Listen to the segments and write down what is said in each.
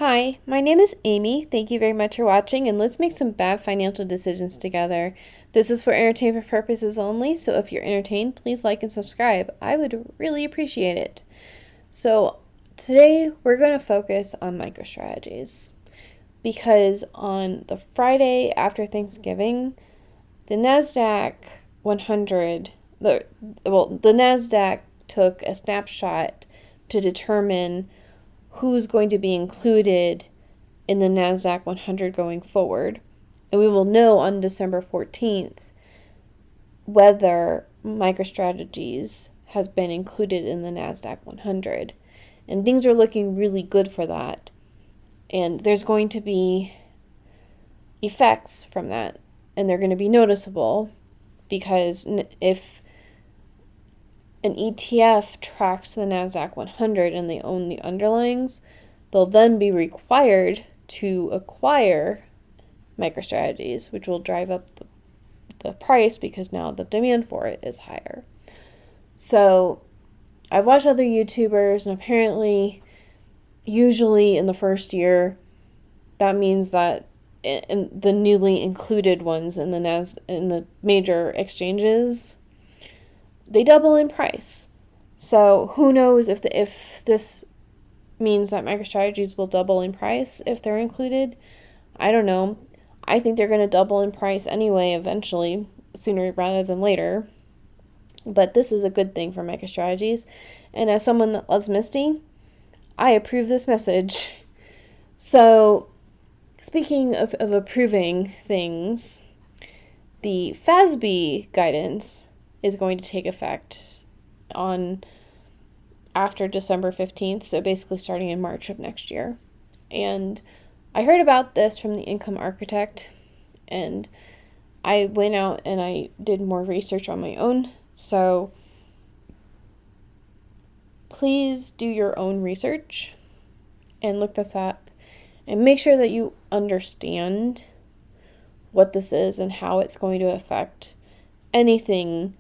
Hi, my name is Amy. Thank you very much for watching, and let's make some bad financial decisions together. This is for entertainment purposes only, so if you're entertained, please like and subscribe. I would really appreciate it. So today we're going to focus on MicroStrategies because on the Friday after Thanksgiving, the Nasdaq 100, the Nasdaq took a snapshot to determine who's going to be included in the Nasdaq 100 going forward. And we will know on December 14th whether MicroStrategies has been included in the Nasdaq 100. And things are looking really good for that. And there's going to be effects from that. And they're going to be noticeable because if an ETF tracks the Nasdaq 100 and they own the underlyings, they'll then be required to acquire MicroStrategies, which will drive up the price because now the demand for it is higher. So I've watched other YouTubers, and apparently usually in the first year, that means that in the newly included ones in the major exchanges, they double in price. So who knows if this means that MicroStrategies will double in price if they're included. I don't know. I think they're going to double in price anyway eventually, sooner rather than later. But this is a good thing for MicroStrategies. And as someone that loves Misty, I approve this message. So speaking of approving things, the FASB guidance is going to take effect on after December 15th, so basically starting in March of next year. And I heard about this from the Income Architect, and I went out and I did more research on my own. So please do your own research and look this up and make sure that you understand what this is and how it's going to affect anything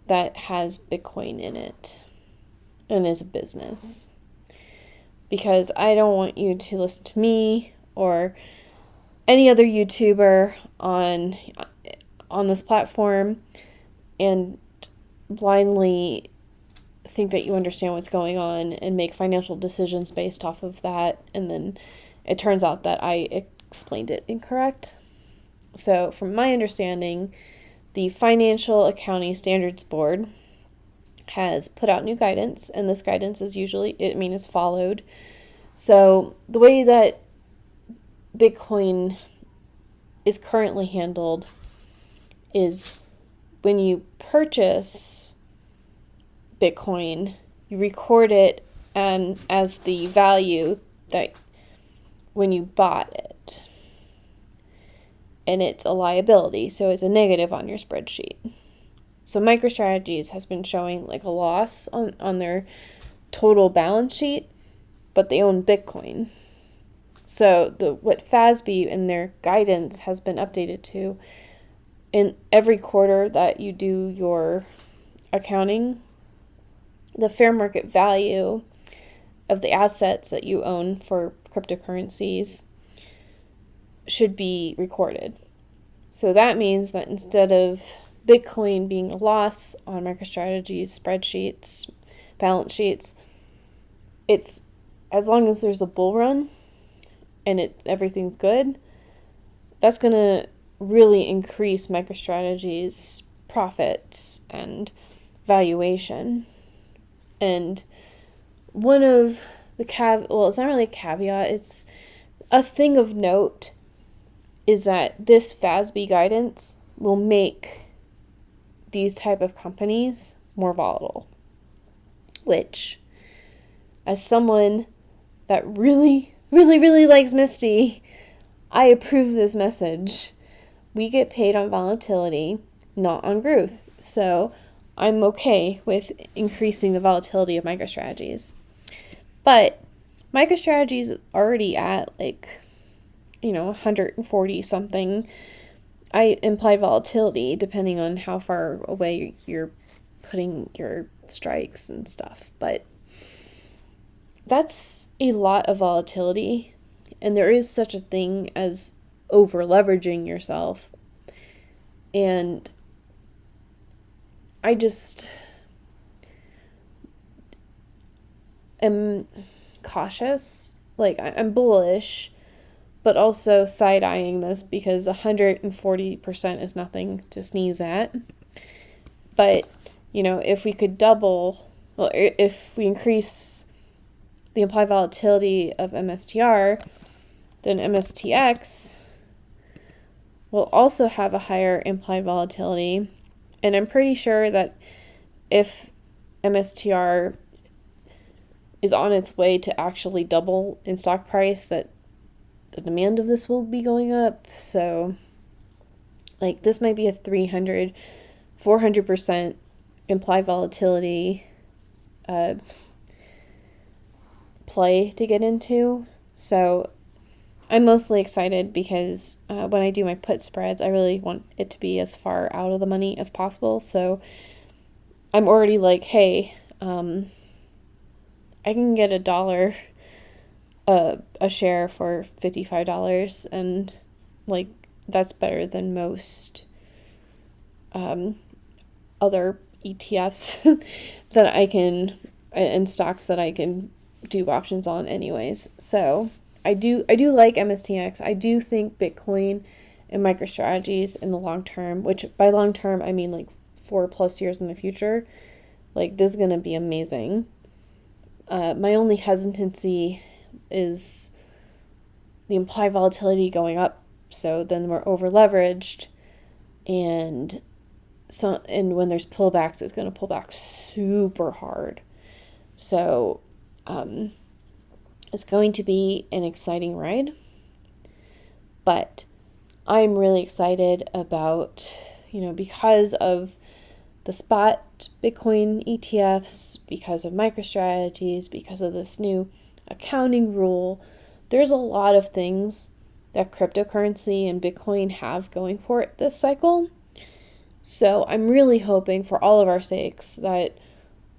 that has Bitcoin in it and is a business. Because I don't want you to listen to me or any other YouTuber on this platform and blindly think that you understand what's going on and make financial decisions based off of that, and then it turns out that I explained it incorrect. So from my understanding, the Financial Accounting Standards Board has put out new guidance, and this guidance is is followed. So the way that Bitcoin is currently handled is when you purchase Bitcoin, you record it and as the value that when you bought it. And it's a liability, so it's a negative on your spreadsheet. So MicroStrategies has been showing like a loss on their total balance sheet, but they own Bitcoin. So what FASB in their guidance has been updated to, in every quarter that you do your accounting, the fair market value of the assets that you own for cryptocurrencies should be recorded. So that means that instead of Bitcoin being a loss on MicroStrategy's spreadsheets, balance sheets, it's as long as there's a bull run and everything's good, that's going to really increase MicroStrategy's profits and valuation. And one of the it's not really a caveat, it's a thing of note, is that this FASB guidance will make these type of companies more volatile, which, as someone that really, really, really likes Misty, I approve this message. We get paid on volatility, not on growth, so I'm okay with increasing the volatility of MicroStrategies. But MicroStrategy is already at 140 something implied volatility, depending on how far away you're putting your strikes and stuff. But that's a lot of volatility And there is such a thing as over leveraging yourself. And I just am cautious. Like, I'm bullish, but also side-eyeing this because 140% is nothing to sneeze at. But, if we could if we increase the implied volatility of MSTR, then MSTX will also have a higher implied volatility. And I'm pretty sure that if MSTR is on its way to actually double in stock price, that the demand of this will be going up. So, like, this might be a 400% implied volatility play to get into. So I'm mostly excited because when I do my put spreads, I really want it to be as far out of the money as possible. So I'm already like, hey, I can get $1 a share for $55, and like that's better than most other ETFs that I can, and stocks that I can do options on anyways. So I do like MSTX. I do think Bitcoin and MicroStrategies in the long term, which by long term I mean like 4+ years in the future, like this is gonna be amazing. My only hesitancy is the implied volatility going up, so then we're over leveraged, and when there's pullbacks, it's going to pull back super hard. So it's going to be an exciting ride, but I'm really excited about, because of the spot Bitcoin ETFs, because of MicroStrategies, because of this new accounting rule. There's a lot of things that cryptocurrency and Bitcoin have going for it this cycle. So I'm really hoping for all of our sakes that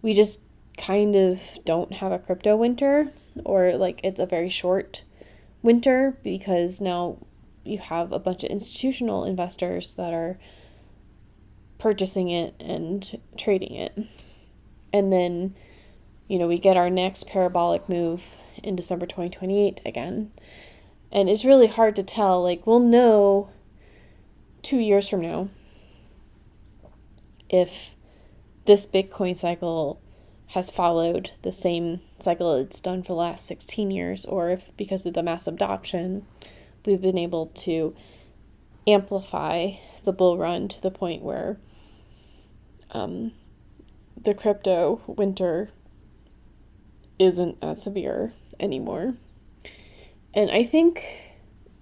we just kind of don't have a crypto winter, or like it's a very short winter, because now you have a bunch of institutional investors that are purchasing it and trading it. And then, we get our next parabolic move in December 2028 again. And it's really hard to tell. Like, we'll know 2 years from now if this Bitcoin cycle has followed the same cycle it's done for the last 16 years, or if because of the mass adoption, we've been able to amplify the bull run to the point where the crypto winter isn't as severe anymore. And I think,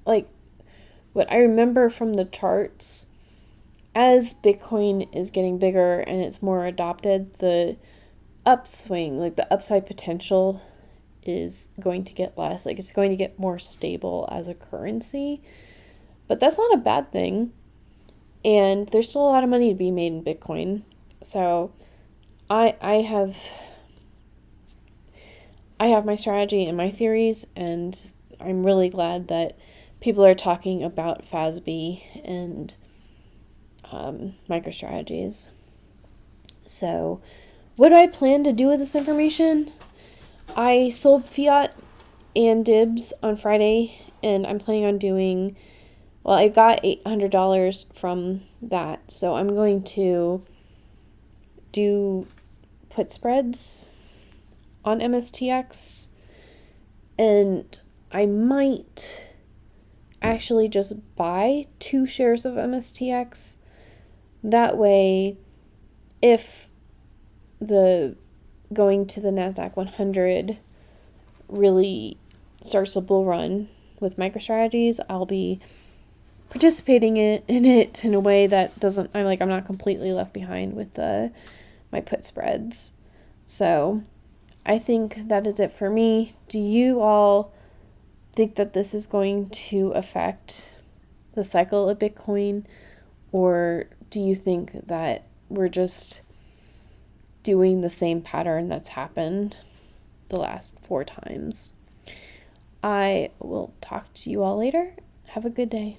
like, what I remember from the charts, as Bitcoin is getting bigger and it's more adopted, the upswing, like the upside potential, is going to get less. Like, it's going to get more stable as a currency. But that's not a bad thing. And there's still a lot of money to be made in Bitcoin. So I have my strategy and my theories, and I'm really glad that people are talking about FASB and MicroStrategies. So what do I plan to do with this information? I sold fiat and dibs on Friday, and I'm planning on doing, well, I got $800 from that, so I'm going to do put spreads on MSTX, and I might actually just buy 2 shares of MSTX. That way, if the going to the Nasdaq 100 really starts a bull run with MicroStrategies, I'll be participating in it in a way that I'm not completely left behind with my put spreads. So I think that is it for me. Do you all think that this is going to affect the cycle of Bitcoin, or do you think that we're just doing the same pattern that's happened the last 4 times? I will talk to you all later. Have a good day.